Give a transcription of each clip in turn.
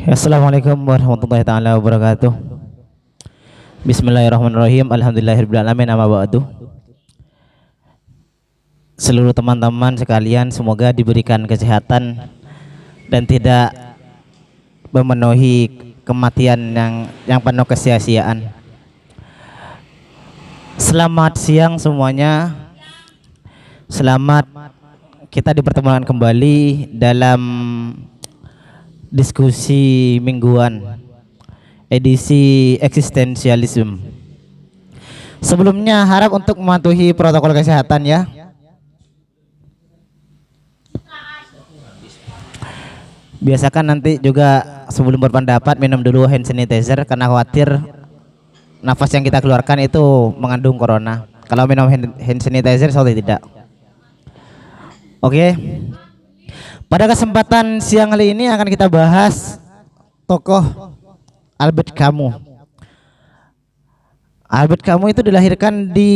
Assalamualaikum warahmatullahi taala wabarakatuh. Bismillahirrahmanirrahim. Alhamdulillahirabbil alamin. Amma ba'du. Seluruh teman-teman sekalian semoga diberikan kesehatan dan tidak memenuhi kematian yang penuh kesia-siaan. Selamat siang semuanya. Selamat kita dipertemukan kembali dalam diskusi mingguan edisi eksistensialisme. Sebelumnya harap untuk mematuhi protokol kesehatan ya. Biasakan nanti juga sebelum berpendapat minum dulu hand sanitizer karena khawatir nafas yang kita keluarkan itu mengandung corona. Kalau minum hand sanitizer soalnya tidak. Oke. Pada kesempatan siang kali ini akan kita bahas tokoh Albert Camus. Albert Camus itu dilahirkan di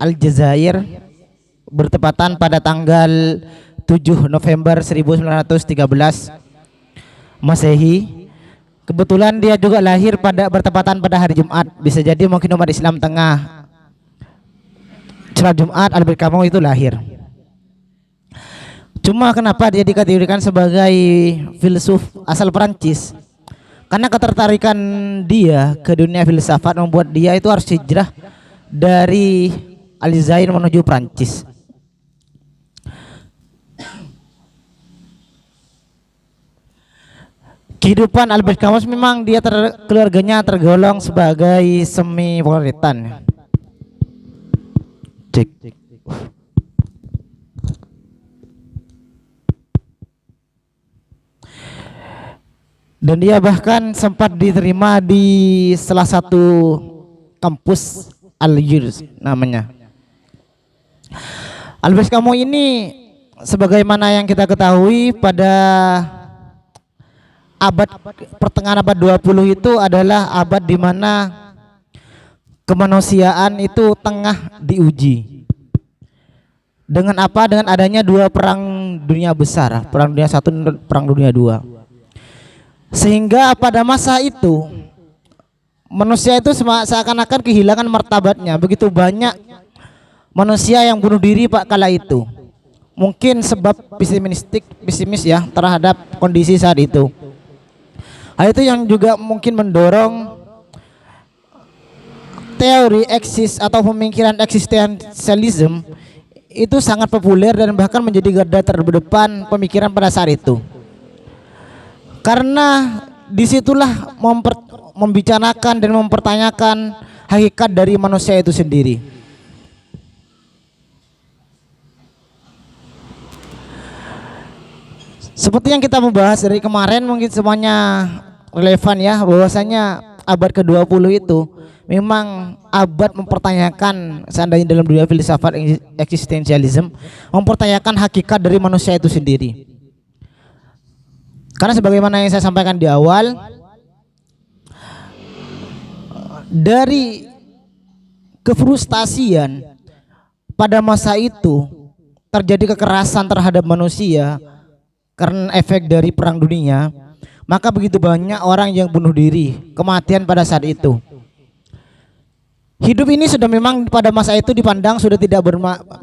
Aljazair bertepatan pada tanggal 7 November 1913 Masehi. Kebetulan dia juga lahir bertepatan pada hari Jumat. Bisa jadi mungkin umat Islam tengah sholat Jumat, Albert Camus itu lahir. Cuma kenapa dia dikategorikan sebagai filsuf asal Perancis? Karena ketertarikan dia ke dunia filsafat membuat dia itu harus hijrah dari Aljazair menuju Perancis. Kehidupan Albert Camus memang dia keluarganya tergolong sebagai semi proletan. Cek. Dan dia bahkan sempat diterima di salah satu kampus Algiers namanya. Albert Camus ini sebagaimana yang kita ketahui pada pertengahan abad 20 itu adalah abad di mana kemanusiaan itu tengah diuji. Dengan apa? Dengan adanya dua perang dunia besar, perang dunia satu dan perang dunia dua. Sehingga pada masa itu manusia itu seakan-akan kehilangan martabatnya. Begitu banyak manusia yang bunuh diri kala itu. Mungkin sebab pesimis ya terhadap kondisi saat itu. Hal itu yang juga mungkin mendorong teori atau pemikiran eksistensialisme itu sangat populer dan bahkan menjadi garda terdepan pemikiran pada saat itu. Karena disitulah membicarakan dan mempertanyakan hakikat dari manusia itu sendiri. Seperti yang kita membahas dari kemarin, mungkin semuanya relevan ya, bahwasanya abad ke-20 itu memang abad mempertanyakan, seandainya dalam dunia filsafat eksistensialisme, mempertanyakan hakikat dari manusia itu sendiri. Karena sebagaimana yang saya sampaikan di awal, dari kefrustasian pada masa itu terjadi kekerasan terhadap manusia karena efek dari perang dunia, maka begitu banyak orang yang bunuh diri, kematian pada saat itu. Hidup ini sudah memang pada masa itu dipandang sudah tidak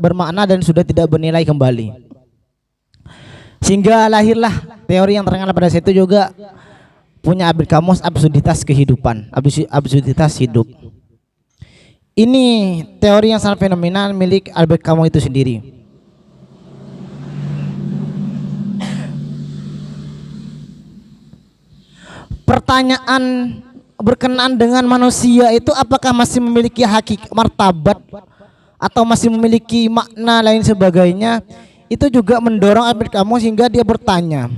bermakna dan sudah tidak bernilai kembali. Sehingga lahirlah teori yang terkenal pada saat itu juga punya Albert Camus, absurditas kehidupan, absurditas hidup. Ini teori yang sangat fenomenal milik Albert Camus itu sendiri. Pertanyaan berkenaan dengan manusia itu apakah masih memiliki martabat atau masih memiliki makna lain sebagainya, itu juga mendorong Albert Camus hingga dia bertanya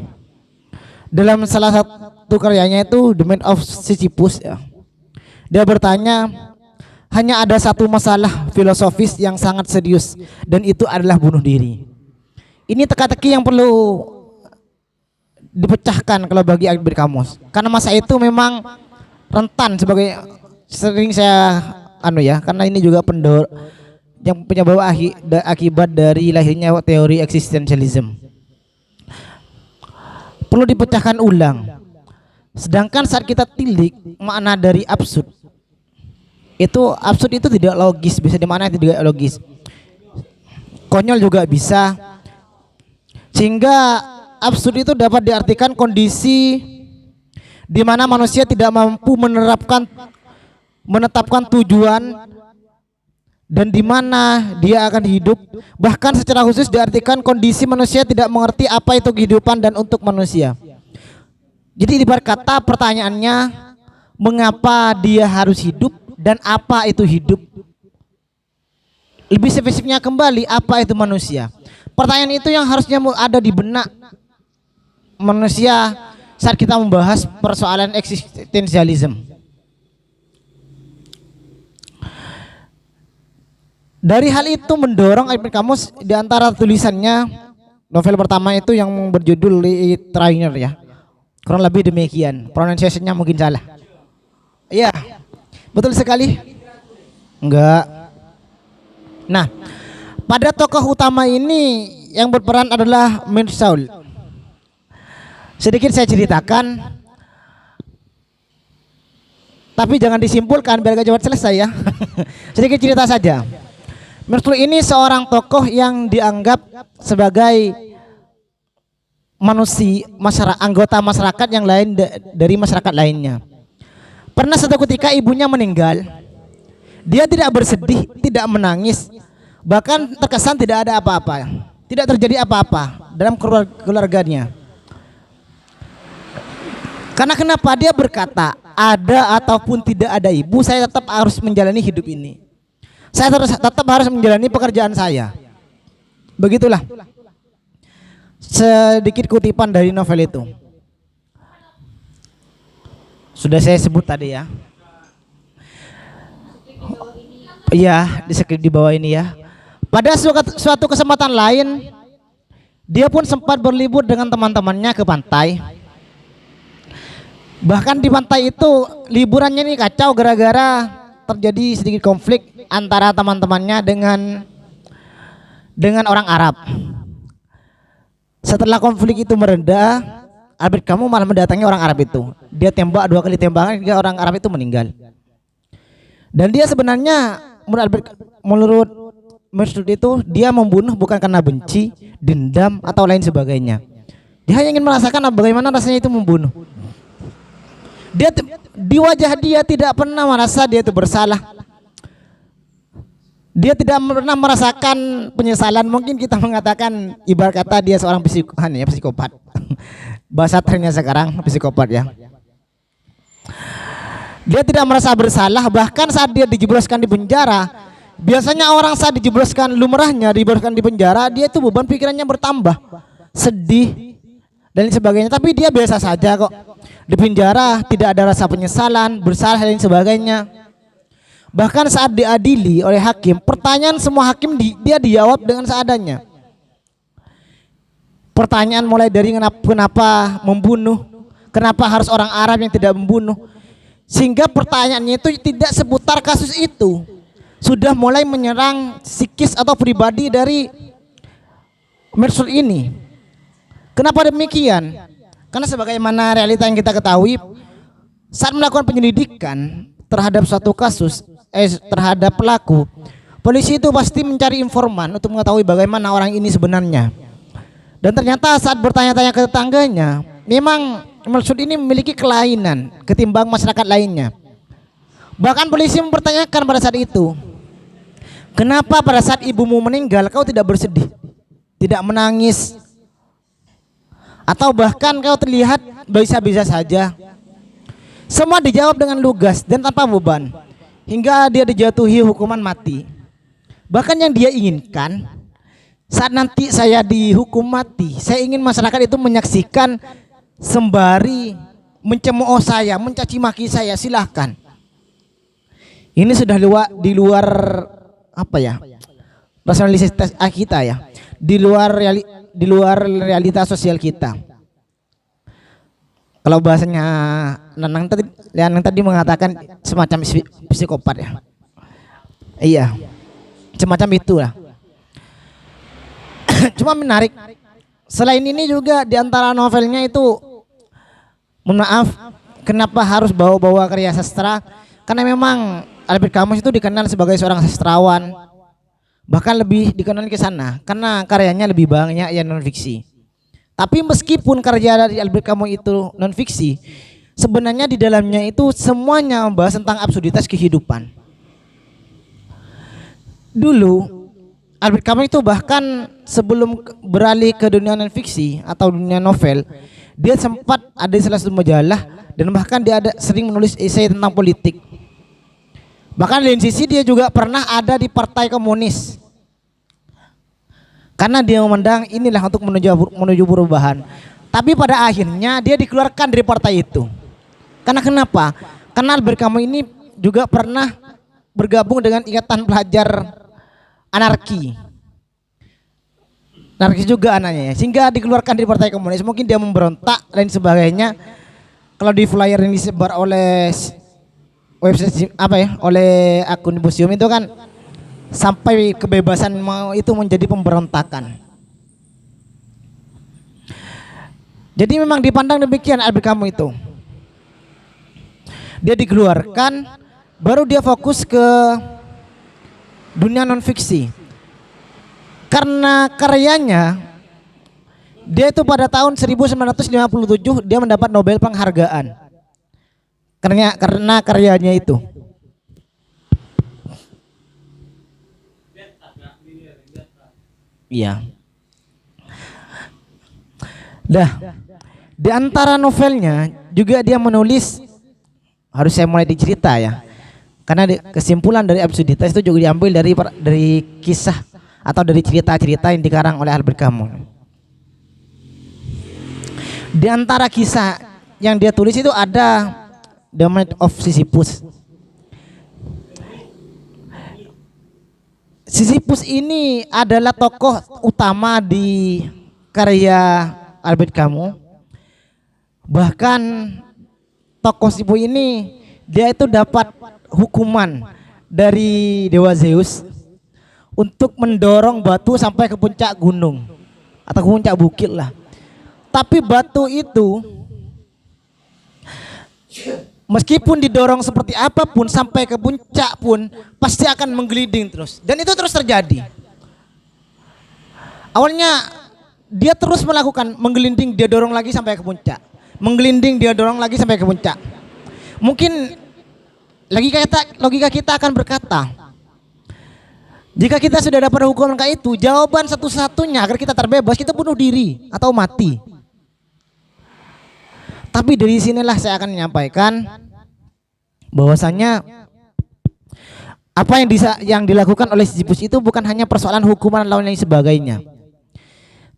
dalam salah satu karyanya itu The Myth of Sisyphus ya. Dia bertanya, hanya ada satu masalah filosofis yang sangat serius dan itu adalah bunuh diri. Ini teka-teki yang perlu dipecahkan kalau bagi Albert Camus, karena masa itu memang rentan sebagai sering saya karena ini juga yang penyebab akibat dari lahirnya teori eksistensialisme. Perlu dipecahkan ulang Sedangkan saat kita tilik makna dari absurd itu tidak logis, bisa dimaknai tidak logis. Konyol juga bisa. Sehingga absurd itu dapat diartikan kondisi di mana manusia tidak mampu menetapkan tujuan dan di mana dia akan hidup. Bahkan secara khusus diartikan kondisi manusia tidak mengerti apa itu kehidupan dan untuk manusia. Jadi ibarat kata pertanyaannya, mengapa dia harus hidup dan apa itu hidup? Lebih spesifiknya kembali, apa itu manusia? Pertanyaan itu yang harusnya ada di benak manusia saat kita membahas persoalan eksistensialisme. Dari hal itu mendorong Albert Camus di antara tulisannya, novel pertama itu yang berjudul The Trainer ya. Kurang lebih demikian. Pronunciation-nya mungkin salah. Iya. Betul sekali? Enggak. Nah, pada tokoh utama ini yang berperan adalah Mirsaul. Sedikit saya ceritakan, tapi jangan disimpulkan biar gak cepat selesai ya. Sedikit cerita saja. Mirsaul ini seorang tokoh yang dianggap sebagai anggota masyarakat yang lain dari masyarakat lainnya. Pernah suatu ketika ibunya meninggal. Dia tidak bersedih, tidak menangis, bahkan terkesan tidak ada apa-apa, tidak terjadi apa-apa dalam keluarganya. Karena kenapa? Dia berkata, ada ataupun tidak ada ibu, saya tetap harus menjalani hidup ini. Saya tetap harus menjalani pekerjaan saya. Begitulah sedikit kutipan dari novel itu. Sudah saya sebut tadi ya. Iya, di bawah ini ya. Pada suatu kesempatan lain, dia pun sempat berlibur dengan teman-temannya ke pantai. Bahkan di pantai itu liburannya ini kacau gara-gara terjadi sedikit konflik antara teman-temannya dengan orang Arab. Setelah konflik itu mereda, Albert Camus malah mendatangi orang Arab itu. Dia tembak 2 kali tembakan hingga orang Arab itu meninggal. Dan dia sebenarnya menurut Mirsaul itu dia membunuh bukan karena benci, dendam atau lain sebagainya. Dia hanya ingin merasakan bagaimana rasanya itu membunuh. Di wajah dia tidak pernah merasa dia itu bersalah. Dia tidak pernah merasakan penyesalan. Mungkin kita mengatakan ibarat kata dia seorang psikopat. Bahasa trennya sekarang psikopat ya. Dia tidak merasa bersalah, bahkan saat dia dijebloskan di penjara. Biasanya orang saat dijebloskan, lumrahnya dijebloskan di penjara, dia itu beban pikirannya bertambah, sedih dan sebagainya. Tapi dia biasa saja kok. Di penjara tidak ada rasa penyesalan, bersalah dan sebagainya. Bahkan saat diadili oleh hakim, pertanyaan semua hakim dia dijawab dengan seadanya. Pertanyaan mulai dari kenapa membunuh, kenapa harus orang Arab yang tidak membunuh, sehingga pertanyaannya itu tidak seputar kasus itu, sudah mulai menyerang psikis atau pribadi dari Mirsaul ini. Kenapa demikian? Karena sebagaimana realita yang kita ketahui, saat melakukan penyelidikan terhadap suatu kasus, terhadap pelaku, polisi itu pasti mencari informan untuk mengetahui bagaimana orang ini sebenarnya. Dan ternyata saat bertanya-tanya ke tetangganya, memang Mirsaul ini memiliki kelainan ketimbang masyarakat lainnya. Bahkan polisi mempertanyakan pada saat itu, kenapa pada saat ibumu meninggal kau tidak bersedih, tidak menangis, atau bahkan kau terlihat bisa-bisa saja. Semua dijawab dengan lugas dan tanpa beban, hingga dia dijatuhi hukuman mati. Bahkan yang dia inginkan, saat nanti saya dihukum mati, saya ingin masyarakat itu menyaksikan sembari mencemooh saya, mencaci maki saya, silahkan. Ini sudah di luar apa ya, rasionalitas kita ya, di luar realitas sosial kita. Kalau bahasanya Nanang tadi mengatakan semacam psikopat ya. Iya, semacam itulah. Cuma menarik. Selain ini juga di antara novelnya itu, mohon maaf, Kenapa harus bawa-bawa karya sastra? Karena memang Albert Camus itu dikenal sebagai seorang sastrawan, bahkan lebih dikenal ke sana karena karyanya lebih banyak yang non fiksi. Tapi meskipun karya dari Albert Camus itu non fiksi, sebenarnya di dalamnya itu semuanya membahas tentang absurditas kehidupan. Dulu Albert Camus itu bahkan sebelum beralih ke dunia non fiksi atau dunia novel, dia sempat ada di salah satu majalah dan bahkan dia ada sering menulis esai tentang politik. Bahkan di sisi dia juga pernah ada di Partai Komunis. Karena dia memandang inilah untuk menuju perubahan. Tapi pada akhirnya dia dikeluarkan dari partai itu. Karena kenapa? Karena Albert Camus ini juga pernah bergabung dengan Ikatan Pelajar Anarki. Anarkis juga anaknya ya. Sehingga dikeluarkan dari Partai Komunis. Mungkin dia memberontak dan sebagainya. Kalau di flyer yang disebar oleh website oleh akun museum itu kan sampai kebebasan mau itu menjadi pemberontakan. Jadi memang dipandang demikian Albert Camus itu. Dia dikeluarkan, baru dia fokus ke dunia non fiksi. Karena karyanya dia itu pada tahun 1957 dia mendapat Nobel penghargaan. Karena karyanya itu. Iya. Dah. Di antara novelnya juga dia menulis, harus saya mulai dicerita ya. Karena kesimpulan dari absurditas itu juga diambil dari kisah atau dari cerita-cerita yang dikarang oleh Albert Camus. Di antara kisah yang dia tulis itu ada The Myth of Sisyphus. Sisyphus ini adalah tokoh utama di karya Albert Camus. Bahkan tokoh Sisyphus ini dia itu dapat hukuman dari dewa Zeus untuk mendorong batu sampai ke puncak gunung atau ke puncak bukit lah. Tapi batu itu meskipun didorong seperti apapun sampai ke puncak pun pasti akan menggelinding terus. Dan itu terus terjadi. Awalnya dia terus melakukan menggelinding, dia dorong lagi sampai ke puncak. Menggelinding, dia dorong lagi sampai ke puncak. Mungkin logika kita akan berkata, jika kita sudah dapat hukuman kayak itu, jawaban satu-satunya agar kita terbebas, kita bunuh diri atau mati. Tapi dari sinilah saya akan menyampaikan bahwasanya apa yang dilakukan oleh Sisyphus itu bukan hanya persoalan hukuman lawan lain sebagainya,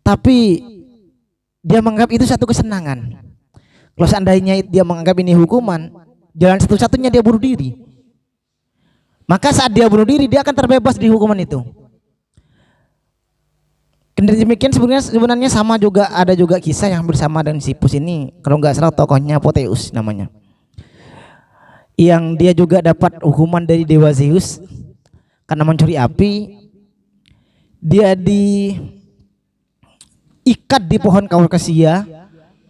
tapi dia menganggap itu satu kesenangan. Kalau seandainya dia menganggap ini hukuman, jalan satu-satunya dia bunuh diri. Maka saat dia bunuh diri, dia akan terbebas di hukuman itu. Demikian sebenarnya sama juga, ada juga kisah yang bersama dengan Sisyphus ini. Kalau nggak salah tokohnya Proteus namanya. Yang dia juga dapat hukuman dari dewa Zeus karena mencuri api. Dia diikat di pohon kaukasia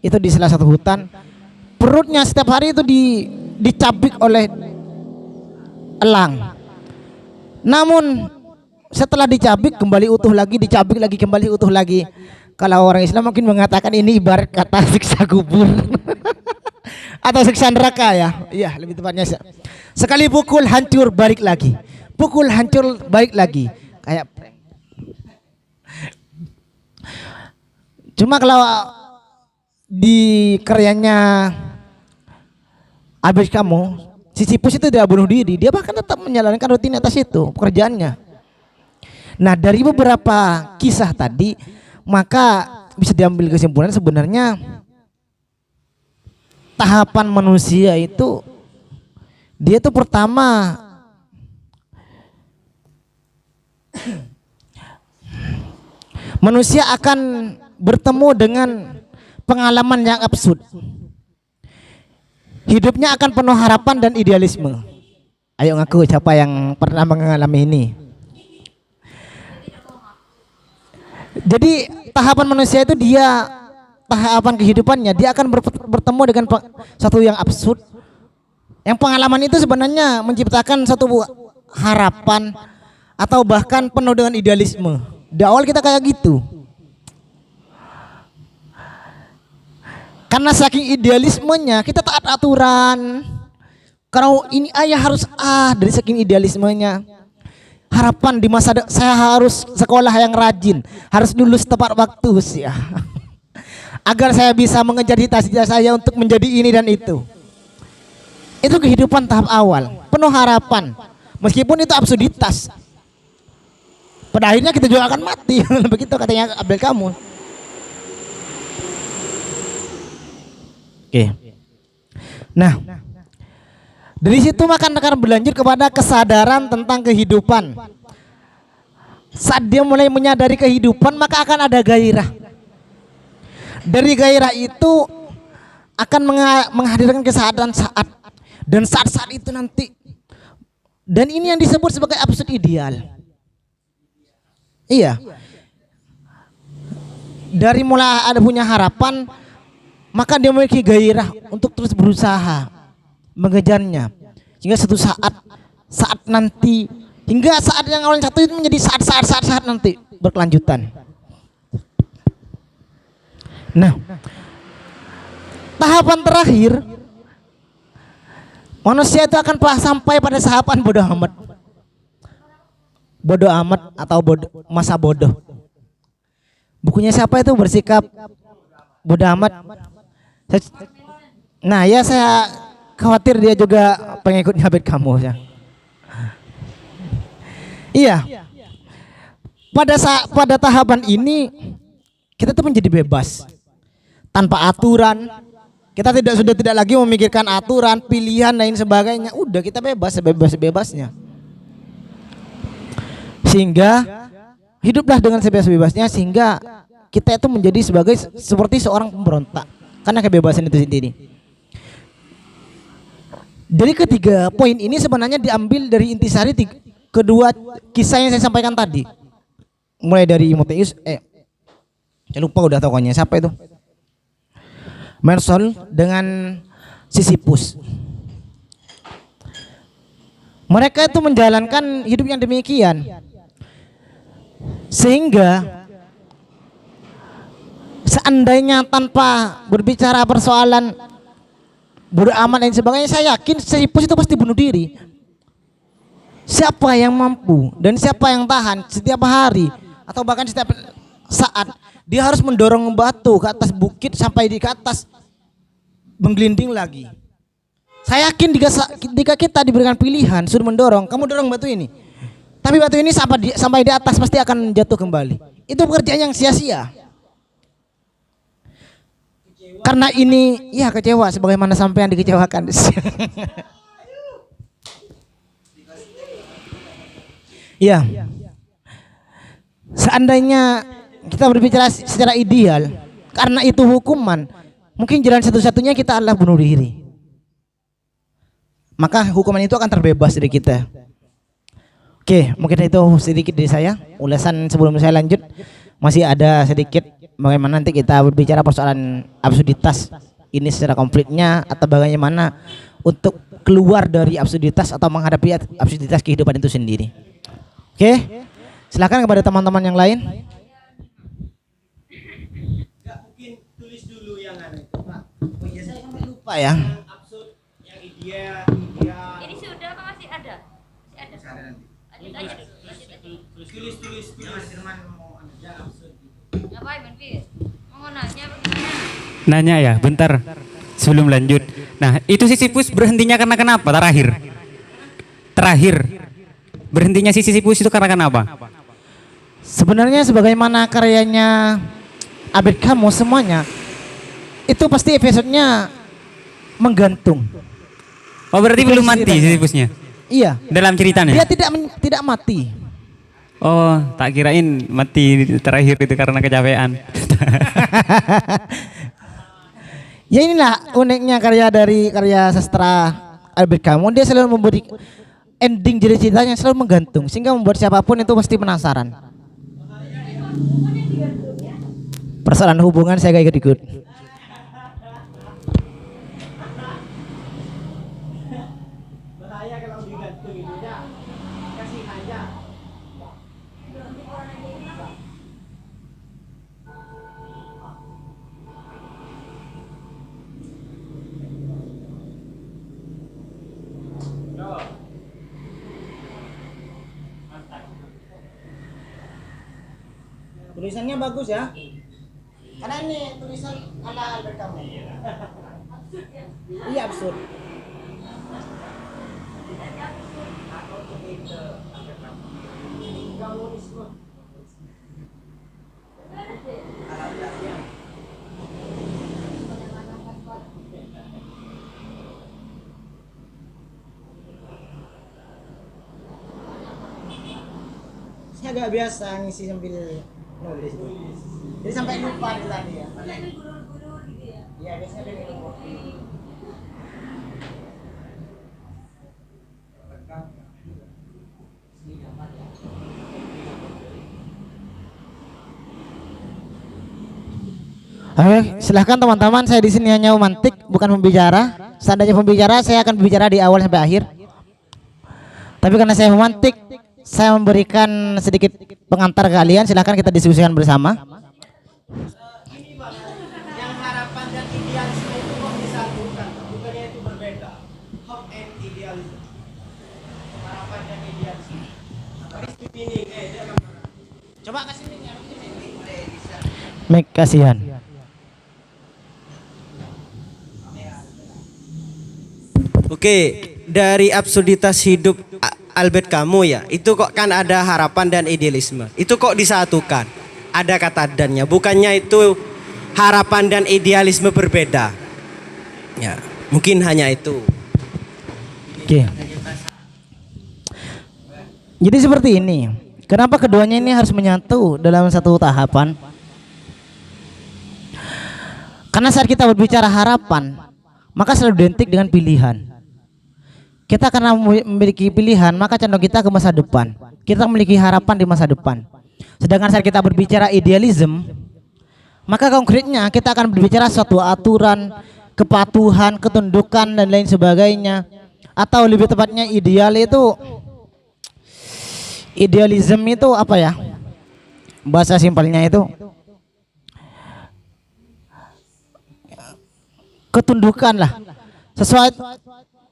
itu di salah satu hutan. Perutnya setiap hari itu dicabik oleh elang. Namun setelah dicabik kembali utuh lagi, dicabik lagi kembali utuh lagi. Kalau orang Islam mungkin mengatakan ini ibarat kata siksa kubur atau siksa neraka ya. Iya, lebih tepatnya. Sekali pukul hancur balik lagi. Pukul hancur balik lagi. Kayak cuma kalau di karyanya Albert Camus, Sisyphus itu tidak bunuh diri, dia bahkan tetap menjalankan rutinitas itu, pekerjaannya. Nah, dari beberapa kisah tadi, maka bisa diambil kesimpulan sebenarnya tahapan manusia itu, dia itu pertama manusia akan bertemu dengan pengalaman yang absurd. Hidupnya akan penuh harapan dan idealisme. Ayo ngaku siapa yang pernah mengalami ini. Jadi tahapan manusia itu dia tahapan kehidupannya dia akan bertemu dengan satu yang absurd. Yang pengalaman itu sebenarnya menciptakan satu harapan atau bahkan penuh dengan idealisme. Di awal kita kayak gitu. Karena saking idealismenya kita taat aturan. Kalau ini ayah harus dari saking idealismenya. Harapan di masa saya harus sekolah yang rajin, harus lulus tepat waktu ya. Agar saya bisa mengejar cita-cita saya untuk menjadi ini dan itu. Itu kehidupan tahap awal, penuh harapan. Meskipun itu absurditas. Pada akhirnya kita juga akan mati. Begitu katanya Abdel Kamu. Oke. Nah, dari situ maka akan berlanjut kepada kesadaran tentang kehidupan. Saat dia mulai menyadari kehidupan, maka akan ada gairah. Dari gairah itu akan menghadirkan kesadaran dan saat itu nanti. Dan ini yang disebut sebagai absurd ideal. Iya. Dari mulai ada punya harapan, maka dia memiliki gairah untuk terus berusaha mengejarnya hingga satu saat nanti, hingga saat yang awalnya satu itu menjadi saat nanti berkelanjutan. Nah, tahapan terakhir manusia itu akan sampai pada tahapan bodoh amat atau masa bodoh. Bukunya siapa itu bersikap bodoh amat? Nah ya, saya khawatir dia juga pengikutnya Abed Kamu ya. Iya. Pada tahapan ini kita tuh menjadi bebas tanpa aturan. Kita sudah tidak lagi memikirkan aturan, pilihan dan lain sebagainya. Udah kita bebas sebebas-bebasnya. Sehingga hiduplah dengan sebebas-bebasnya, sehingga kita itu menjadi seperti seorang pemberontak karena kebebasan itu sendiri. Dari ketiga poin ini sebenarnya diambil dari intisari kedua kisah yang saya sampaikan tadi. Mulai dari Timotius, saya lupa udah tokohnya siapa itu. Mersol dengan Sisyphus. Mereka itu menjalankan hidup yang demikian. Sehingga seandainya tanpa berbicara persoalan bodoh amat dan sebagainya, saya yakin Sisyphus itu pasti bunuh diri. Siapa yang mampu dan siapa yang tahan setiap hari atau bahkan setiap saat dia harus mendorong batu ke atas bukit sampai di atas menggelinding lagi. Saya yakin jika kita diberikan pilihan suruh mendorong, kamu dorong batu ini, tapi batu ini sampai di atas pasti akan jatuh kembali. Itu pekerjaan yang sia-sia. Karena ini ya kecewa sebagaimana sampai yang dikecewakan. Ya. Seandainya kita berbicara secara ideal, karena itu hukuman, mungkin jalan satu-satunya kita adalah bunuh diri. Maka hukuman itu akan terbebas dari kita. Oke, mungkin itu sedikit dari saya. Ulasan sebelum saya lanjut, masih ada sedikit bagaimana nanti kita berbicara persoalan absurditas ini secara komplitnya, atau bagaimana untuk keluar dari absurditas atau menghadapi absurditas kehidupan itu sendiri. Oke, silakan kepada teman-teman yang lain. Mungkin tulis dulu yang ada. Oh iya, saya sampai lupa ya. Yang absurd, yang ideal. Ini sudah apa masih ada? Masih ada. Lanjut aja dulu. Tulis. Yang absurd. Ngapain Benfir? Mau nanya bagaimana? Nanya ya, bentar sebelum lanjut. Nah, itu Sisyphus berhentinya karena kenapa? Terakhir. Berhentinya si Sisyphus itu karena kenapa? Sebenarnya sebagaimana karyanya Abed Kamu semuanya itu pasti episodenya menggantung. Oh, berarti belum mati Sisyphusnya? Iya. Dalam ceritanya? Dia tidak mati. Oh, tak kirain mati terakhir itu karena kecapean. Ya inilah uniknya karya sastra Abed Kamu, dia selalu memberi ending jadi ceritanya selalu menggantung sehingga membuat siapapun itu pasti penasaran. Persoalan hubungan saya gak ikut-ikut. Tulisannya bagus ya. Karena ini tulisan ala Albert Camus. Iya absurd. Saya agak biasa ngisi sambil nulis. Jadi sampai lupa tadi ya. Iya, biasanya dia minum kopi. Oke, silahkan teman-teman. Saya di sini hanya memantik, bukan pembicara. Seandainya pembicara, saya akan berbicara di awal sampai akhir. Tapi karena saya memantik, saya memberikan sedikit pengantar kalian. Silahkan kita diskusikan bersama. Ini Bang, yang harapan dan idealisme itu kok disatukan, bukannya itu berbeda. Hope and idealism. Harapan dan idealisme. Harus meaning, dia kan. Coba kasih mic, kasihan. Oke, dari absurditas hidup Albert Camus ya, itu kok kan ada harapan dan idealisme. Itu kok disatukan. Ada kata dannya, bukannya itu harapan dan idealisme berbeda. Ya, mungkin hanya itu. Oke. Jadi seperti ini. Kenapa keduanya ini harus menyatu dalam satu tahapan? Karena saat kita berbicara harapan, maka selalu identik dengan pilihan. Kita karena memiliki pilihan, maka condong kita ke masa depan. Kita memiliki harapan di masa depan. Sedangkan saat kita berbicara idealism, maka konkretnya kita akan berbicara suatu aturan, kepatuhan, ketundukan dan lain sebagainya. Atau lebih tepatnya idealism itu apa ya? Bahasa simpelnya itu ketundukan lah. Sesuai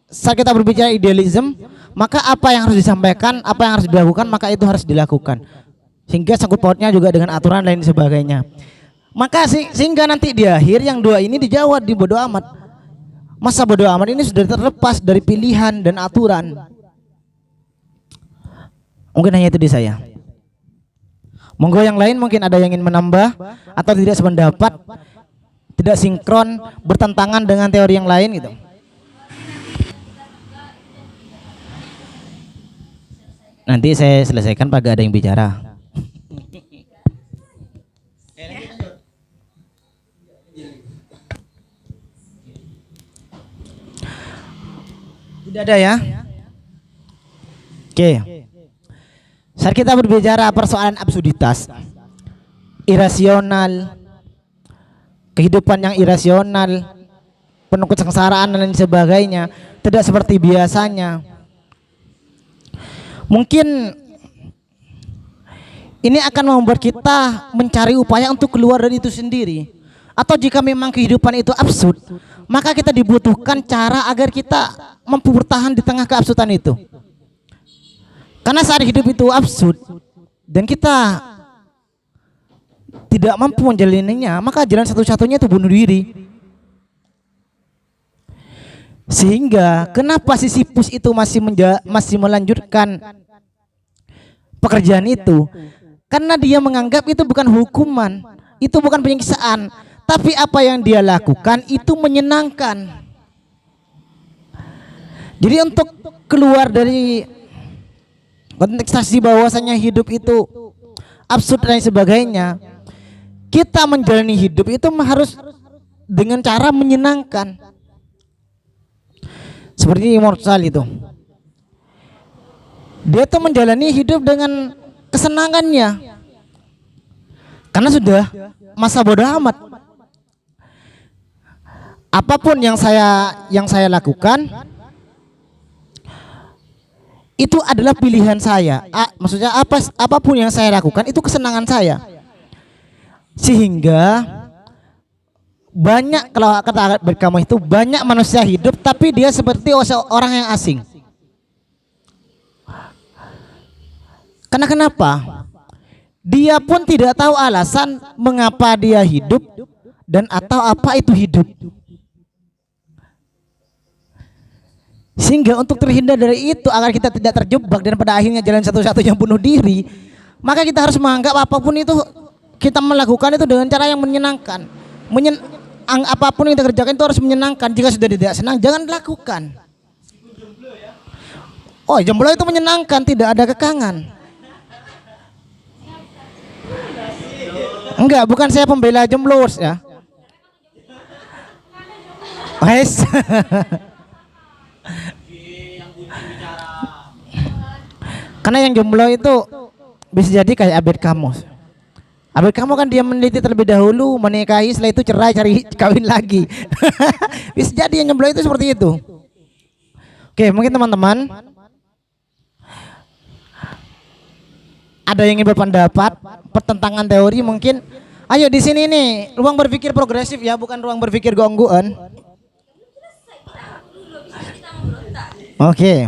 saat kita berbicara idealism, maka apa yang harus disampaikan, apa yang harus dilakukan, maka itu harus dilakukan. Sehingga sangkut pautnya juga dengan aturan lain sebagainya. Maka sehingga nanti di akhir yang dua ini dijawab di bodo amat. Masa bodo amat ini sudah terlepas dari pilihan dan aturan. Mungkin hanya itu di saya. Monggo yang lain mungkin ada yang ingin menambah atau tidak sependapat, tidak sinkron, bertentangan dengan teori yang lain gitu. Nanti saya selesaikan pagi ada yang bicara. Tidak ada ya? Oke. Saat kita berbicara persoalan absurditas, irasional, kehidupan yang irasional, penuh kesengsaraan dan lain sebagainya, tidak seperti biasanya. Mungkin ini akan membuat kita mencari upaya untuk keluar dari itu sendiri. Atau jika memang kehidupan itu absurd, maka kita dibutuhkan cara agar kita mampu bertahan di tengah keabsurdan itu. Karena saat hidup itu absurd dan kita tidak mampu menjalaninya, maka jalan satu-satunya itu bunuh diri. Sehingga kenapa Sisyphus itu masih melanjutkan pekerjaan itu? Karena dia menganggap itu bukan hukuman, itu bukan penyiksaan, tapi apa yang dia lakukan itu menyenangkan. Jadi untuk keluar dari konteks bahwasanya hidup itu absurd dan sebagainya, kita menjalani hidup itu harus dengan cara menyenangkan. Seperti Immortal itu, dia tuh menjalani hidup dengan kesenangannya, karena sudah masa bodoh amat. Apapun yang saya lakukan itu adalah pilihan saya. Maksudnya apapun yang saya lakukan itu kesenangan saya. Sehingga banyak, kalau kata berkamu itu banyak manusia hidup tapi dia seperti orang yang asing. Karena kenapa? dia pun tidak tahu alasan mengapa dia hidup dan atau apa itu hidup. Sehingga untuk terhindar dari itu agar kita tidak terjebak dan pada akhirnya jalan satu-satunya bunuh diri, maka kita harus menganggap apapun itu kita melakukan itu dengan cara yang menyenangkan. Apapun yang kita kerjakan itu harus menyenangkan. Jika sudah tidak senang, jangan dilakukan. Oh, jomblo itu menyenangkan, tidak ada kekangan. Enggak, bukan saya pembela jomblo ya. Wes. Karena yang jomblo itu bisa jadi kayak Abed Kamus. Abed Kamus kan dia meneliti terlebih dahulu, menikahi, setelah itu cerai, cari kawin lagi. Bisa jadi yang jomblo itu seperti itu. Oke, mungkin teman-teman ada yang ingin berpendapat, pertentangan teori mungkin. Ayo di sini nih, ruang berpikir progresif ya, bukan ruang berpikir gongguan. Oke.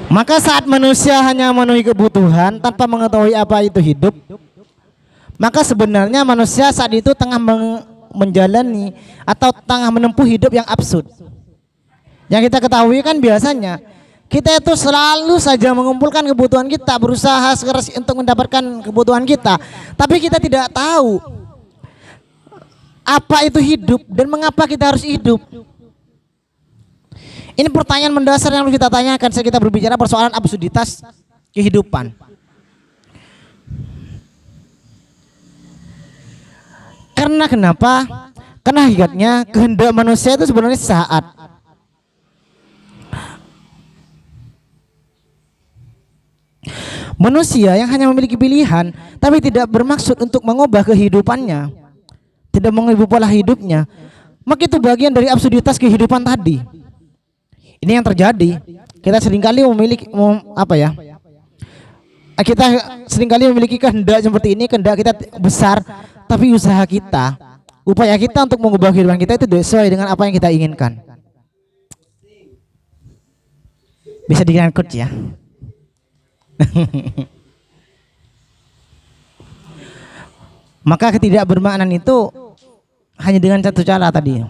Maka saat manusia hanya memenuhi kebutuhan tanpa mengetahui apa itu hidup, maka sebenarnya manusia saat itu tengah menjalani atau tengah menempuh hidup yang absurd. Yang kita ketahui kan biasanya kita itu selalu saja mengumpulkan kebutuhan kita, berusaha keras untuk mendapatkan kebutuhan kita, tapi kita tidak tahu apa itu hidup dan mengapa kita harus hidup. Ini pertanyaan mendasar yang harus kita tanyakan saat kita berbicara persoalan absurditas kehidupan. Karena kenapa? Karena hakikatnya kehendak manusia itu sebenarnya saat manusia yang hanya memiliki pilihan tapi tidak bermaksud untuk mengubah kehidupannya, tidak mengubah pola hidupnya, maka itu bagian dari absurditas kehidupan tadi. Ini yang terjadi. Kita seringkali memiliki kita seringkali memiliki kehendak seperti ini, kehendak kita besar, tapi usaha kita, upaya kita untuk mengubah kehidupan kita itu sesuai dengan apa yang kita inginkan. Bisa dikatakan coach ya. Maka ketidakbermaknaan itu hanya dengan satu cara tadi.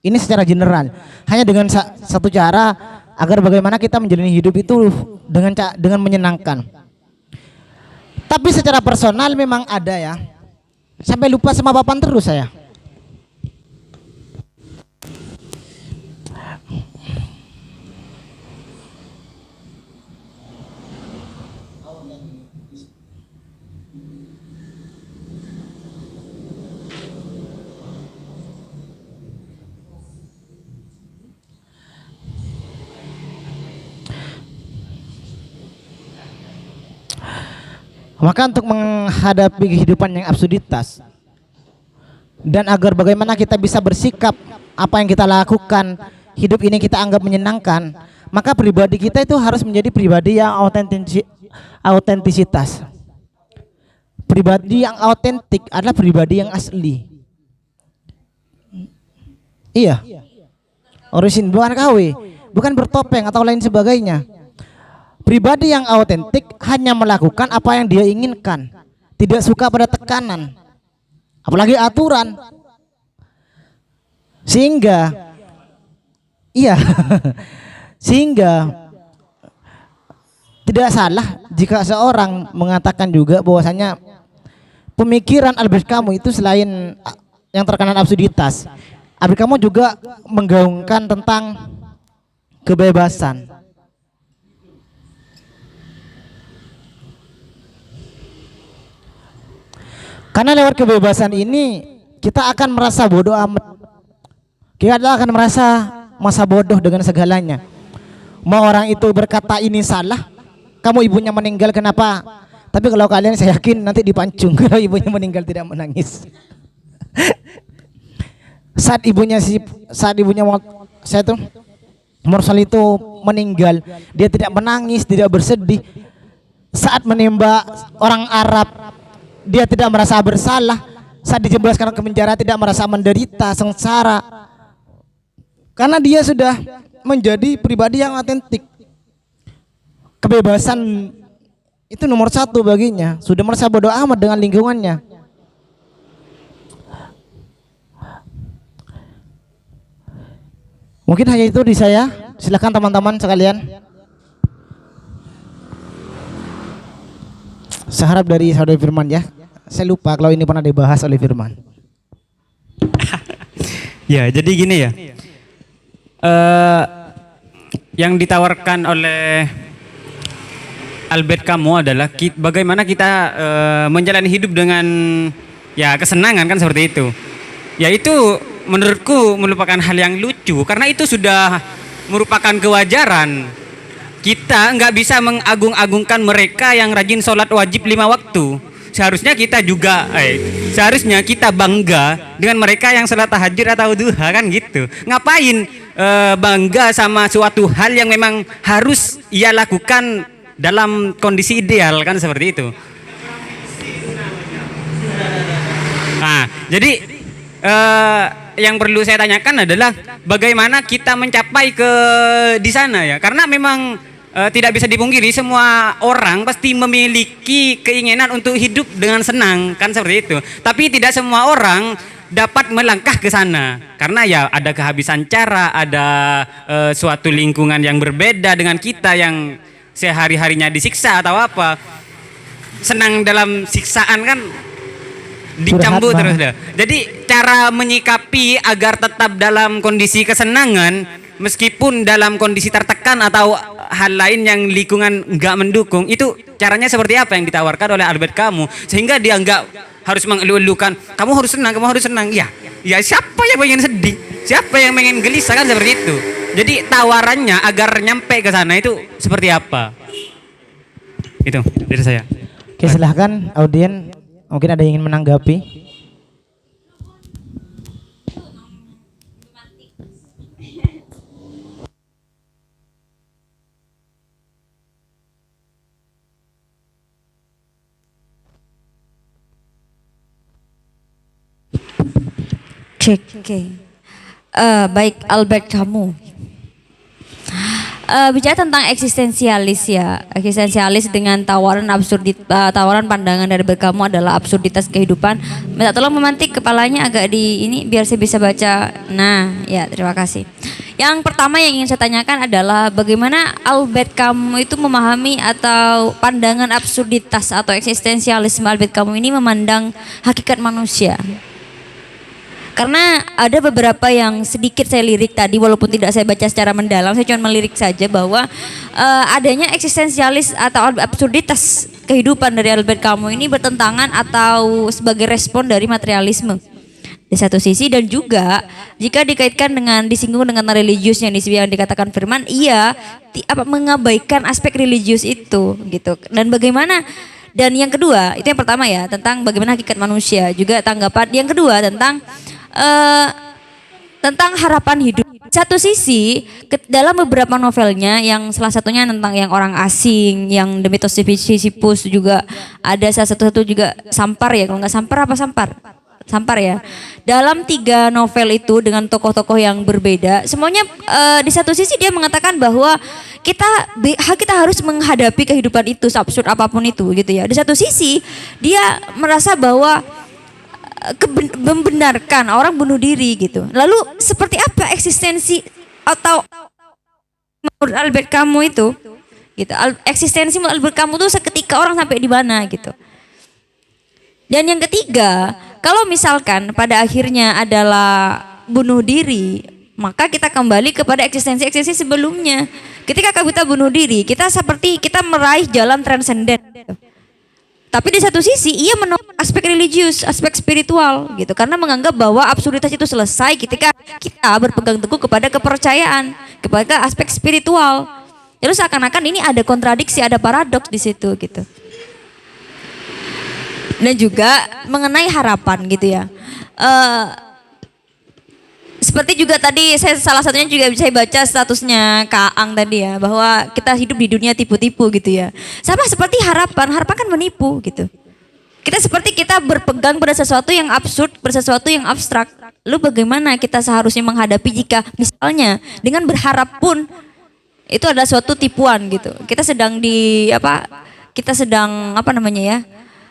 Ini secara general, hanya dengan satu cara agar bagaimana kita menjalani hidup itu dengan menyenangkan. Tapi secara personal memang ada ya. Sampai lupa sama papan terus saya. Maka untuk menghadapi kehidupan yang absurditas dan agar bagaimana kita bisa bersikap apa yang kita lakukan, hidup ini kita anggap menyenangkan, maka pribadi kita itu harus menjadi pribadi yang autentisitas. Pribadi yang autentik adalah pribadi yang asli. Iya. Orisin, bukan KW, bukan bertopeng atau lain sebagainya. Pribadi yang autentik hanya melakukan apa yang dia inginkan, tidak suka pada tekanan, apalagi aturan. Sehingga sehingga tidak salah jika seorang mengatakan juga bahwasanya pemikiran Albert Camus itu selain yang terkena absurditas, Albert Camus juga menggaungkan tentang kebebasan. Karena lewat kebebasan ini kita akan merasa bodoh amat. Kita akan merasa masa bodoh dengan segalanya. Mau orang itu berkata ini salah, kamu ibunya meninggal kenapa? Tapi kalau kalian saya yakin nanti dipancung kalau ibunya meninggal tidak menangis. saat ibunya saya tuh Mursal itu meninggal, dia tidak menangis, tidak bersedih. Saat menembak orang Arab, dia tidak merasa bersalah. Saat dijebloskan ke penjara tidak merasa menderita, sengsara. Karena dia sudah menjadi pribadi yang otentik. Kebebasan itu nomor satu baginya. Sudah merasa bodoh amat dengan lingkungannya. Mungkin hanya itu di saya. Silakan teman-teman sekalian. Saya harap dari saudara Firman ya. Saya lupa kalau ini pernah dibahas oleh Firman. Ya, jadi gini ya. Yang ditawarkan oleh Albert Camus adalah bagaimana kita menjalani hidup dengan ya kesenangan kan seperti itu. Ya itu menurutku merupakan hal yang lucu karena itu sudah merupakan kewajaran. Kita nggak bisa mengagung-agungkan mereka yang rajin sholat wajib 5 waktu. Seharusnya kita juga, seharusnya kita bangga dengan mereka yang sholat tahajud atau duha kan gitu. Ngapain bangga sama suatu hal yang memang harus ia lakukan dalam kondisi ideal kan seperti itu. Nah, jadi yang perlu saya tanyakan adalah bagaimana kita mencapai ke di sana ya. Karena memang tidak bisa dipungkiri semua orang pasti memiliki keinginan untuk hidup dengan senang kan seperti itu. Tapi tidak semua orang dapat melangkah ke sana karena ya ada kehabisan cara, ada suatu lingkungan yang berbeda dengan kita yang sehari-harinya disiksa atau apa. Senang dalam siksaan kan dicambuk terus dah. Jadi cara menyikapi agar tetap dalam kondisi kesenangan meskipun dalam kondisi tertekan atau hal lain yang lingkungan enggak mendukung, itu caranya seperti apa yang ditawarkan oleh Albert Camus sehingga dia enggak harus mengeluh-elukan kamu harus senang ya siapa yang pengen sedih, siapa yang pengen gelisah kan seperti itu. Jadi tawarannya agar nyampe ke sana itu seperti apa, itu dari saya. Oke, silahkan audien, mungkin ada yang ingin menanggapi. Cek. Oke. Baik Albert Camus. Bicara tentang eksistensialis ya, eksistensialis dengan tawaran tawaran pandangan dari Albert Camus adalah absurditas kehidupan. Minta tolong memantik kepalanya agak di ini biar saya bisa baca. Nah, ya terima kasih. Yang pertama yang ingin saya tanyakan adalah bagaimana Albert Camus itu memahami atau pandangan absurditas atau eksistensialisme Albert Camus ini memandang hakikat manusia. Karena ada beberapa yang sedikit saya lirik tadi walaupun tidak saya baca secara mendalam, saya cuma melirik saja bahwa adanya eksistensialis atau absurditas kehidupan dari Albert Camus ini bertentangan atau sebagai respon dari materialisme di satu sisi, dan juga jika dikaitkan dengan disinggung dengan religius yang dikatakan Firman, mengabaikan aspek religius itu gitu. Dan yang kedua, itu yang pertama ya, tentang bagaimana hakikat manusia, juga tanggapan yang kedua tentang harapan hidup. Satu sisi dalam beberapa novelnya yang salah satunya tentang yang orang asing, yang The Myth of Sisyphus, juga ada salah satu juga Sampar ya, kalau nggak Sampar ya. Dalam 3 novel itu dengan tokoh-tokoh yang berbeda, semuanya di satu sisi dia mengatakan bahwa kita harus menghadapi kehidupan itu, absurd apapun itu gitu ya. Di satu sisi dia merasa bahwa membenarkan orang bunuh diri gitu. Lalu seperti apa eksistensi atau menurut Albert Camus itu gitu. Eksistensi menurut Albert Camus itu seketika orang sampai di mana gitu. Dan yang ketiga, kalau misalkan pada akhirnya adalah bunuh diri, maka kita kembali kepada eksistensi sebelumnya. Ketika kita bunuh diri, kita seperti kita meraih jalan transenden. Tapi di satu sisi ia menolak aspek religius, aspek spiritual gitu, karena menganggap bahwa absurditas itu selesai ketika kita berpegang teguh kepada kepercayaan, kepada aspek spiritual. Jadi seakan-akan ini ada kontradiksi, ada paradoks di situ gitu. Dan juga mengenai harapan gitu ya. Seperti juga tadi salah satunya juga saya baca statusnya Kak Ang tadi ya, bahwa kita hidup di dunia tipu-tipu gitu ya. Sama seperti harapan kan menipu gitu. Kita seperti kita berpegang pada sesuatu yang absurd, pada sesuatu yang abstrak. Lalu bagaimana kita seharusnya menghadapi jika misalnya dengan berharap pun itu adalah suatu tipuan gitu. Kita sedang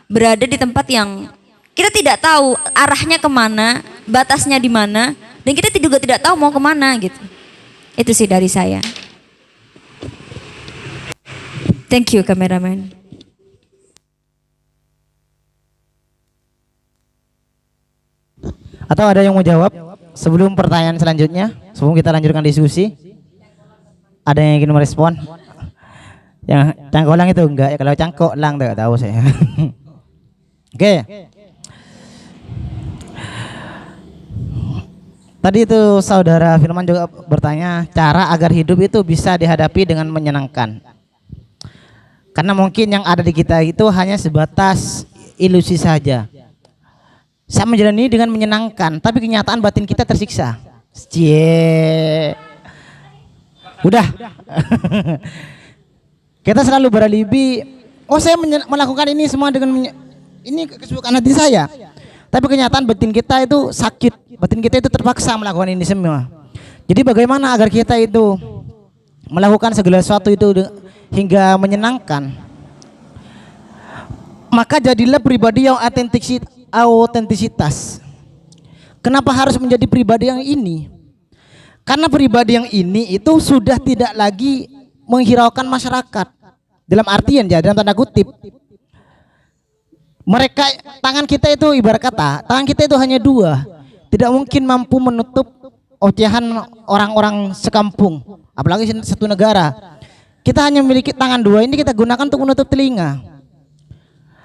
berada di tempat yang kita tidak tahu arahnya kemana, batasnya di mana, dan kita juga tidak tahu mau kemana gitu. Itu sih dari saya. Thank you, kameramen. Atau ada yang mau jawab sebelum pertanyaan selanjutnya? Sebelum kita lanjutkan diskusi? Ada yang ingin merespon? Yang cangkolang itu enggak ya, kalau cangkolang enggak tahu saya. Oke. Tadi itu saudara Firman juga bertanya cara agar hidup itu bisa dihadapi dengan menyenangkan. Karena mungkin yang ada di kita itu hanya sebatas ilusi saja. Saya menjalani dengan menyenangkan, tapi kenyataan batin kita tersiksa. Cie. Udah. Kita selalu beralibi, oh saya melakukan ini semua dengan ini kesukaan hati saya. Tapi kenyataan batin kita itu sakit, batin kita itu terpaksa melakukan ini semua. Jadi bagaimana agar kita itu melakukan segala sesuatu itu hingga menyenangkan? Maka jadilah pribadi yang autentisitas. Kenapa harus menjadi pribadi yang ini? Karena pribadi yang ini itu sudah tidak lagi menghiraukan masyarakat. Dalam artian ya, dalam tanda kutip. Mereka, tangan kita itu ibarat kata, tangan kita itu hanya dua. Tidak mungkin mampu menutup ocehan orang-orang sekampung, apalagi satu negara. Kita hanya memiliki tangan dua ini, kita gunakan untuk menutup telinga.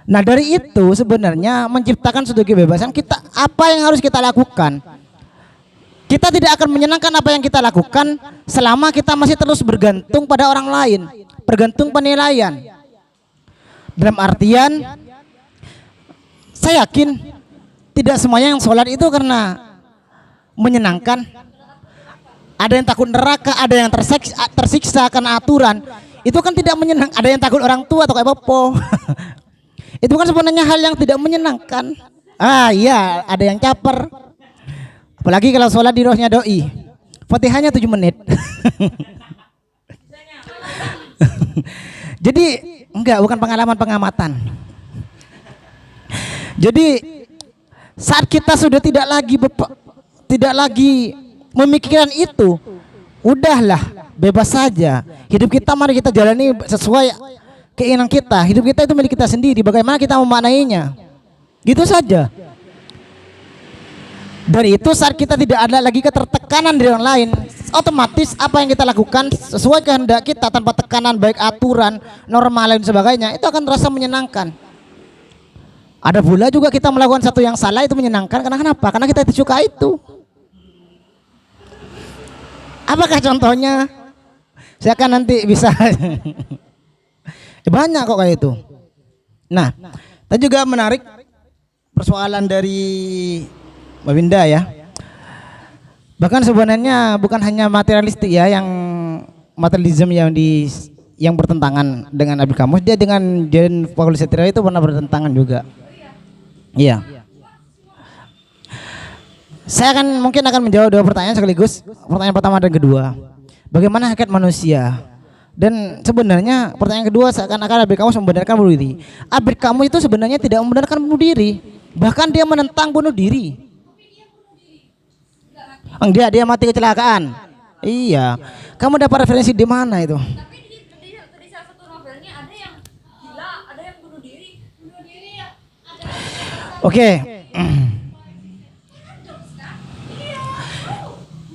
Nah dari itu sebenarnya menciptakan suatu kebebasan kita, apa yang harus kita lakukan. Kita tidak akan menyenangkan apa yang kita lakukan selama kita masih terus bergantung pada orang lain, bergantung penilaian. Dalam artian, saya yakin tidak semuanya yang sholat itu karena menyenangkan. Ada yang takut neraka, ada yang tersiksa karena aturan. Itu kan tidak menyenangkan. Ada yang takut orang tua atau kayak popo. Itu kan sebenarnya hal yang tidak menyenangkan. Ah iya, ada yang caper. Apalagi kalau sholat di rohnya doi. Fatihahnya 7 menit. Jadi enggak, bukan pengalaman, pengamatan. Jadi saat kita sudah tidak lagi memikirkan itu, udahlah, bebas saja. Hidup kita mari kita jalani sesuai keinginan kita. Hidup kita itu milik kita sendiri. Bagaimana kita memaknainya? Gitu saja. Dan itu saat kita tidak ada lagi ketertekanan dari orang lain, otomatis apa yang kita lakukan sesuai kehendak kita tanpa tekanan baik aturan, norma lain sebagainya, itu akan terasa menyenangkan. Ada pula juga kita melakukan satu yang salah itu menyenangkan karena kenapa? Karena kita suka itu. Apakah contohnya? Saya akan nanti bisa. Banyak kok kayak itu. Nah, tadi juga menarik persoalan dari Mbak Winda ya. Bahkan sebenarnya bukan hanya materialistik ya, yang materialisme yang bertentangan dengan Abdul Kamus, dia dengan Jen Paulus Setira itu pernah bertentangan juga. Iya. Saya mungkin akan menjawab 2 pertanyaan sekaligus. Pertanyaan pertama dan kedua. Bagaimana hakikat manusia? Dan sebenarnya pertanyaan kedua seakan-akan Abdul Kamus membenarkan bunuh diri. Abdul Kamus itu sebenarnya tidak membenarkan bunuh diri. Bahkan dia menentang bunuh diri. Dia mati kecelakaan. Iya. Kamu dapat referensi di mana itu? Tapi di salah satu novelnya ada yang gila, ada yang bunuh diri. Bunuh diri ya. Oke.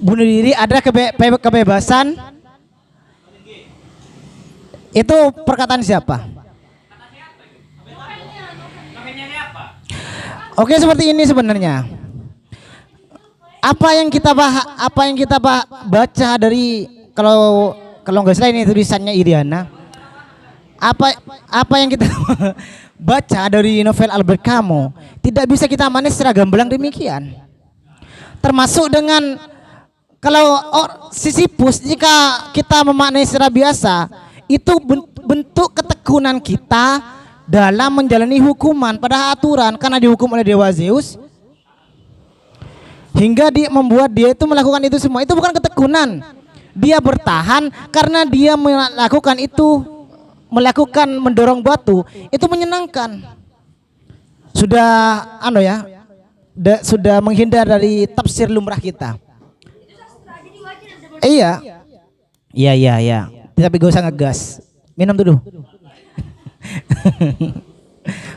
Bunuh diri ada kebebasan. Itu perkataan siapa? Oke, seperti ini sebenarnya. Apa yang kita baca dari kalau nggak salah ini tulisannya Iriana. Apa yang kita baca dari novel Albert Camus tidak bisa kita maknai secara gamblang demikian. Termasuk dengan kalau Sisyphus, jika kita memaknai secara biasa, itu bentuk ketekunan kita dalam menjalani hukuman pada aturan karena dihukum oleh dewa Zeus hingga dia membuat dia itu melakukan itu semua. Itu bukan ketekunan. Dia bertahan karena dia melakukan itu, mendorong batu itu menyenangkan. Sudah sudah menghindar dari tafsir lumrah kita. Iya. Tapi gak usah ngegas. Minum dulu.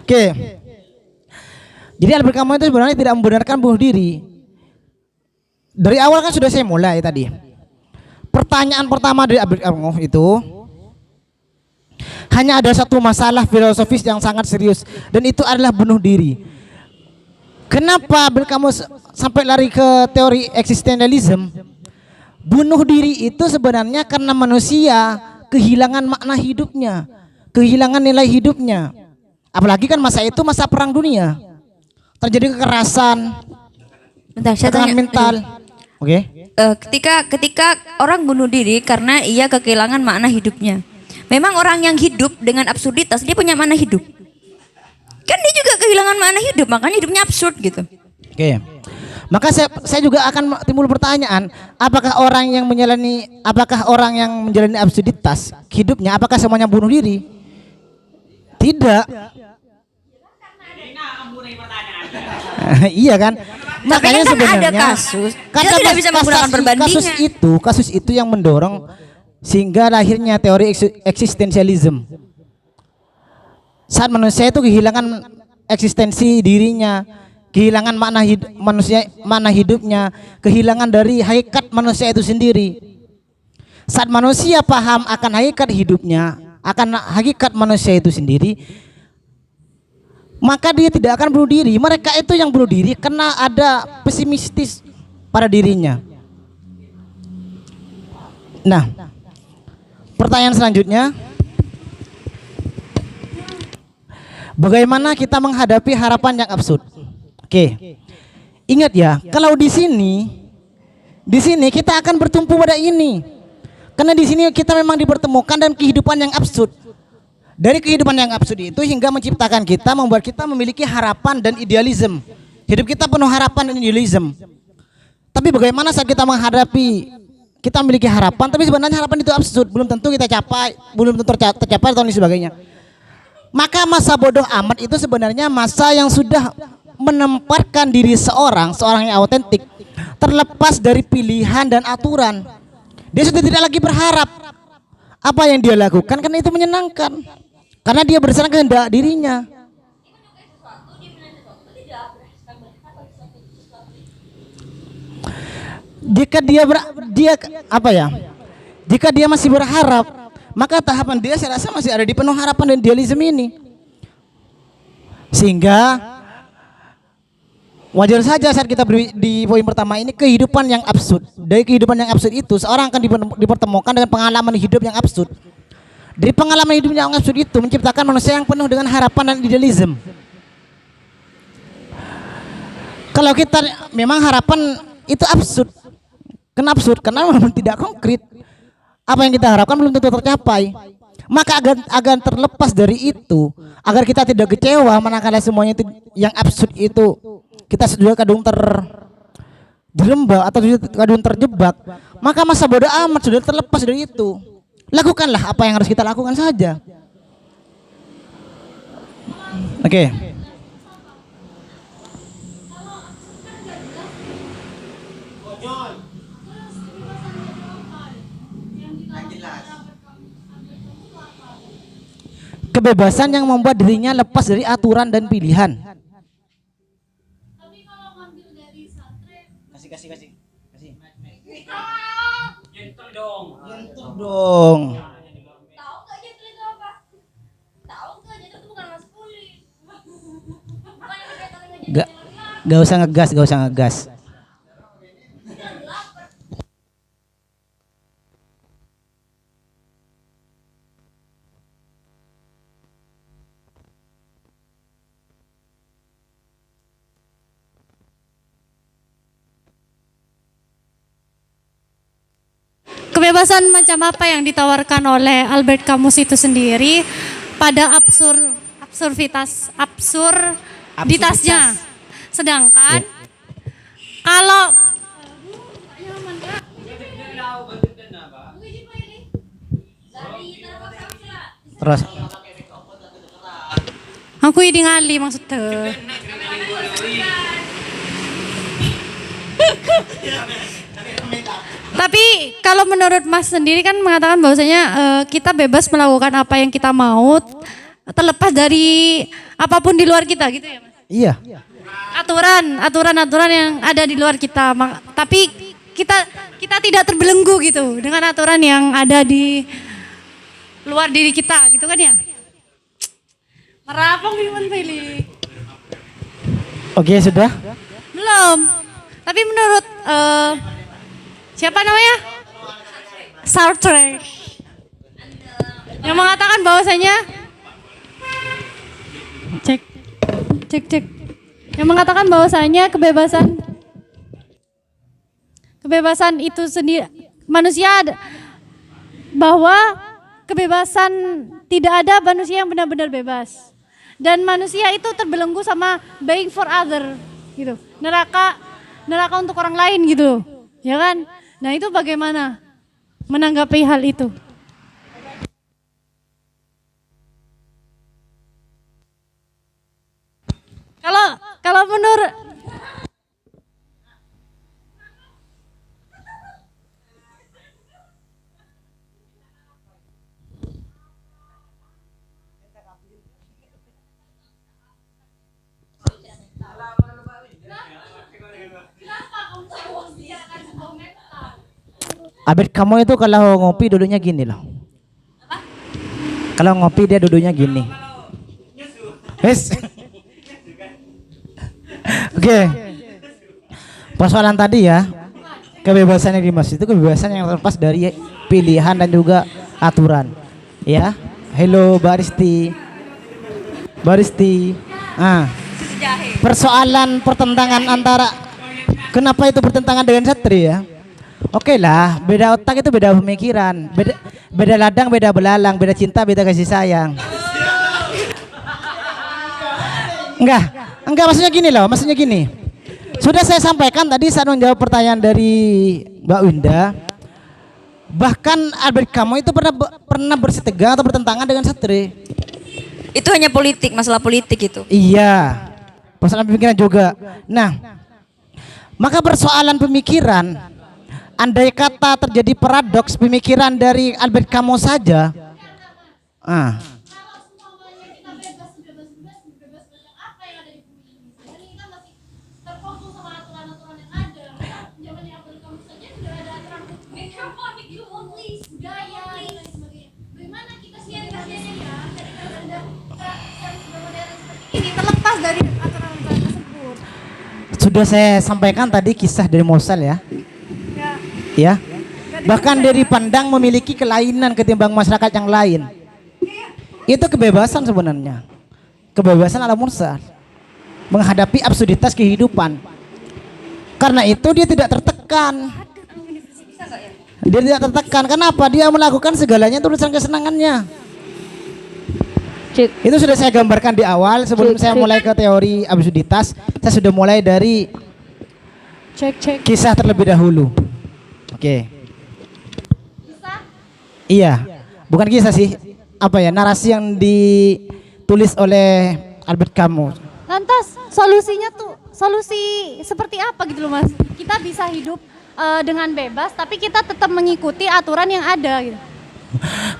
Oke. Jadi Albert Camus itu sebenarnya tidak membenarkan bunuh diri. Dari awal kan sudah saya mulai tadi. Pertanyaan pertama dari Albert Camus itu hanya ada satu masalah filosofis yang sangat serius, dan itu adalah bunuh diri. Kenapa Albert Camus sampai lari ke teori eksistensialisme? Bunuh diri itu sebenarnya karena manusia kehilangan makna hidupnya, kehilangan nilai hidupnya. Apalagi kan masa itu masa perang dunia, terjadi kekerasan, Bentar, saya tekanan tanya. mental. Oke. Ketika orang bunuh diri karena ia kehilangan makna hidupnya. Memang orang yang hidup dengan absurditas dia punya makna hidup. Kan dia juga kehilangan makna hidup, makanya hidupnya absurd gitu. Oke. Maka saya juga akan timbul pertanyaan, apakah orang yang menjalani absurditas hidupnya, apakah semuanya bunuh diri? Tidak. Iya kan? Makanya kan sebenarnya ada kasus, dia tidak bisa menggunakan perbandingan. Kasus itu yang mendorong sehingga lahirnya teori eksistensialisme. Saat manusia itu kehilangan eksistensi dirinya, kehilangan makna hidupnya, kehilangan dari hakikat manusia itu sendiri. Saat manusia paham akan hakikat hidupnya, akan hakikat manusia itu sendiri, maka dia tidak akan bunuh diri. Mereka itu yang bunuh diri karena ada pesimistis pada dirinya. Nah, pertanyaan selanjutnya, bagaimana kita menghadapi harapan yang absurd? Oke. Ingat ya, kalau di sini kita akan bertumpu pada ini. Karena di sini kita memang dipertemukan dan kehidupan yang absurd. Dari kehidupan yang absurd itu hingga menciptakan kita, membuat kita memiliki harapan dan idealisme. Hidup kita penuh harapan dan idealisme. Tapi bagaimana saat kita memiliki harapan, tapi sebenarnya harapan itu absurd, belum tentu kita capai, belum tentu tercapai atau lain sebagainya. Maka masa bodoh amat itu sebenarnya masa yang sudah menempatkan diri seorang yang autentik terlepas dari pilihan dan aturan. Dia sudah tidak lagi berharap apa yang dia lakukan karena itu menyenangkan, karena dia berdasarkan kehendak dirinya. Jika dia masih berharap, maka tahapan dia saya rasa masih ada di penuh harapan dan idealisme ini. Sehingga wajar saja saat kita di poin pertama ini, kehidupan yang absurd. Dari kehidupan yang absurd itu seorang akan dipertemukan dengan pengalaman hidup yang absurd. Dari pengalaman hidup yang absurd itu menciptakan manusia yang penuh dengan harapan dan idealisme. Kalau kita memang harapan itu absurd. Kenapa absurd? Karena memang tidak konkret. Apa yang kita harapkan belum tentu tercapai. Maka agar terlepas dari itu, agar kita tidak kecewa manakala semuanya itu yang absurd itu kita sudah kadung terjebak atau kadung terjebak, maka masa bodoh amat sudah terlepas dari itu. Lakukanlah apa yang harus kita lakukan saja. Oke. Kebebasan yang membuat dirinya lepas dari aturan dan pilihan. Kasih. Yentur dong. Tahu nggak Jetli itu apa? Tahu nggak Jetli itu bukan maskulin. Bukan yang berkaitan dengan Gak usah ngegas. Kebebasan macam apa yang ditawarkan oleh Albert Camus itu sendiri pada absurditasnya. Sedangkan kalau Terus aku ningali maksudnya. Tapi kalau menurut Mas sendiri kan mengatakan bahwasanya kita bebas melakukan apa yang kita mau terlepas dari apapun di luar kita gitu ya Mas? iya. Aturan yang ada di luar kita. Tapi kita tidak terbelenggu gitu dengan aturan yang ada di luar diri kita gitu kan ya? Merapong Iwan pilih. Oke, sudah. Belum. Tapi menurut siapa namanya? Sartre yang mengatakan bahwasanya cek. Yang mengatakan bahwasanya kebebasan itu sendiri bahwa kebebasan tidak ada manusia yang benar-benar bebas. Dan manusia itu terbelenggu sama being for other gitu. Neraka untuk orang lain gitu. Ya kan? Nah, itu bagaimana menanggapi hal itu? Kalau menurut Abed kamu itu kalau ngopi duduknya gini loh. Kalau ngopi dia duduknya gini. Wes. Oke. Persoalan tadi ya, kebebasan yang dimaksud itu kebebasan yang terlepas dari pilihan dan juga aturan. Ya. Hello Baristi. Persoalan pertentangan antara kenapa itu bertentangan dengan satria? Oke lah, beda otak itu beda pemikiran, beda ladang, beda belalang, beda cinta, beda kasih sayang. Enggak maksudnya gini. Sudah saya sampaikan tadi saat menjawab pertanyaan dari Mbak Winda. Bahkan Albert Camus itu pernah bersitegang atau bertentangan dengan satria. Itu hanya politik, masalah politik itu. Iya, persoalan pemikiran juga. Nah, maka persoalan pemikiran, andai kata terjadi paradoks pemikiran dari Albert Camus saja, ini terlepas dari aturan-aturan tersebut. sudah saya sampaikan tadi kisah dari Mosel ya. Ya. Bahkan dari pandang memiliki kelainan ketimbang masyarakat yang lain. Itu kebebasan sebenarnya. Kebebasan ala mursal menghadapi absurditas kehidupan. Karena itu dia tidak tertekan. Dia tidak tertekan. Kenapa? Dia melakukan segalanya tulisan kesenangannya. Itu sudah saya gambarkan di awal sebelum saya mulai ke teori absurditas. Saya sudah mulai dari kisah terlebih dahulu. Oke. Iya. Bukan kisah sih. Apa ya? Narasi yang ditulis oleh Albert Camus. Lantas solusi seperti apa gitu loh Mas? Kita bisa hidup dengan bebas tapi kita tetap mengikuti aturan yang ada gitu.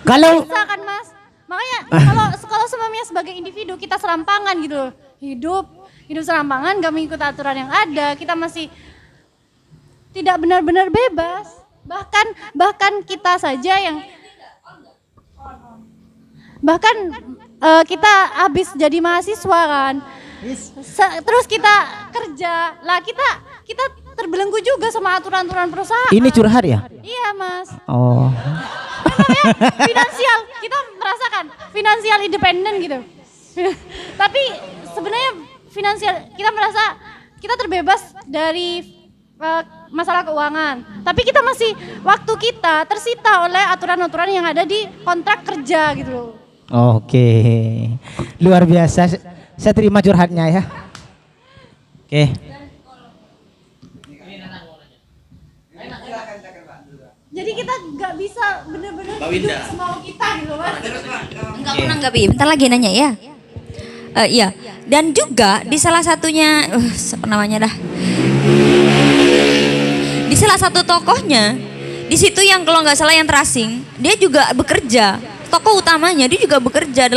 Kalau Bisa kan Mas? Makanya kalau semuanya sebagai individu kita serampangan gitu loh. Hidup serampangan gak mengikuti aturan yang ada, kita masih tidak benar-benar bebas. Bahkan kita saja yang kita habis jadi mahasiswa kan. Terus kita kerja. Lah kita terbelenggu juga sama aturan-aturan perusahaan. ini curhat ya? Iya, Mas. Oh. Namanya finansial, kita merasakan finansial independen gitu. Tapi sebenarnya finansial kita merasa kita terbebas dari masalah keuangan. Tapi kita masih waktu kita tersita oleh aturan-aturan yang ada di kontrak kerja gitu loh. Oke. Luar biasa. Saya terima curhatnya ya. Oke. Jadi kita nggak bisa bener-bener hidup semau kita gitu mas. Enggak aku nanggapi. Bentar lagi nanya ya. Iya. Dan juga di salah satunya, apa namanya dah? Di salah satu tokohnya, di situ yang kalau nggak salah yang terasing, dia juga bekerja. Tokoh utamanya dia juga bekerja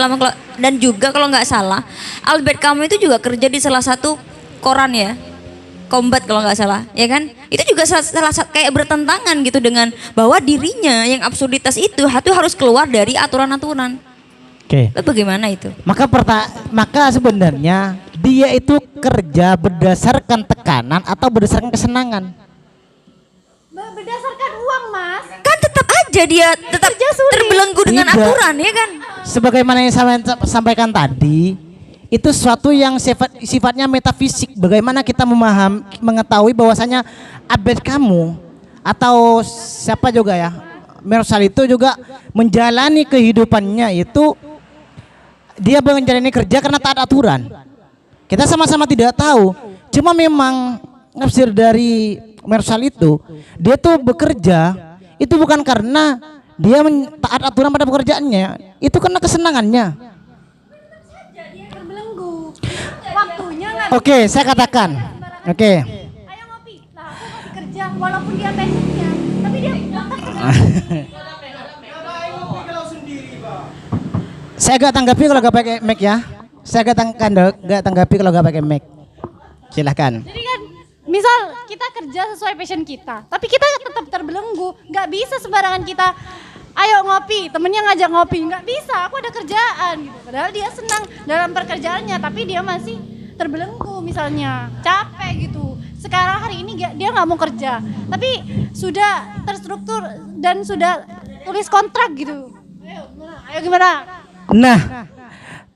dan juga kalau nggak salah, Albert Camus itu juga kerja di salah satu koran ya, Combat kalau nggak salah, ya kan? Itu juga salah satu kayak bertentangan gitu dengan bahwa dirinya yang absurditas itu harus keluar dari aturan-aturan. Oke. Bagaimana itu? Maka sebenarnya dia itu kerja berdasarkan tekanan atau berdasarkan kesenangan. Berdasarkan uang mas. Kan tetap aja dia tetap terbelenggu dengan Tidak. aturan ya kan? Sebagaimana yang saya sampaikan tadi, itu suatu yang sifatnya metafisik. Bagaimana kita mengetahui bahwasanya Albert Camus atau siapa juga ya, Mersal itu juga menjalani kehidupannya itu dia menjalani kerja karena taat aturan. Kita sama-sama tidak tahu. Cuma memang nafsir dari Mersal itu, dia tuh bekerja itu bukan karena dia taat aturan pada pekerjaannya, itu karena kesenangannya. Terbelenggu. Waktunya nggak. Oke, saya katakan. Oke. Ayo ngopi. Lah aku masih kerja walaupun dia passionnya, tapi dia tetap kerja. Saya gak tanggapi kalau gak pakai mic ya. Saya gak tanggapi kalau gak pakai mic. Silahkan. Jadi kan misal kita kerja sesuai passion kita, tapi kita tetap terbelenggu. Nggak bisa sembarangan kita, ayo ngopi, temennya ngajak ngopi. Nggak bisa, aku ada kerjaan gitu. Padahal dia senang dalam pekerjaannya, tapi dia masih terbelenggu misalnya, capek gitu. Sekarang hari ini dia nggak mau kerja, tapi sudah terstruktur dan sudah tulis kontrak gitu. Ayo gimana? Nah,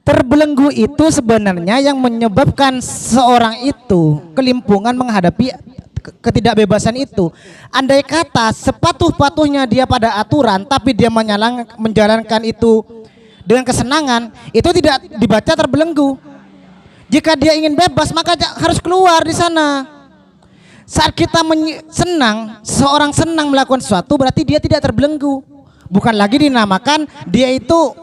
terbelenggu itu sebenarnya yang menyebabkan seorang itu kelimpungan menghadapi ketidakbebasan itu. Andai kata sepatuh-patuhnya dia pada aturan tapi dia menjalankan itu dengan kesenangan, itu tidak dibaca terbelenggu. Jika dia ingin bebas maka harus keluar di sana. Saat kita seorang senang melakukan sesuatu berarti dia tidak terbelenggu. Bukan lagi dinamakan dia itu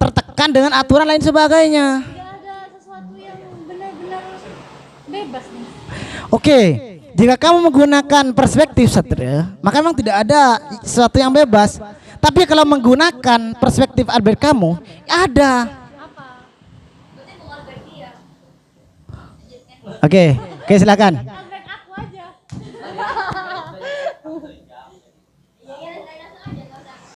tertekan dengan aturan lain sebagainya. Tidak ada sesuatu yang benar-benar bebas nih. Oke, jika kamu menggunakan perspektif Satria, maka memang tidak ada sesuatu yang bebas. Tapi kalau menggunakan perspektif Albert Camus, ada. Oke, silakan.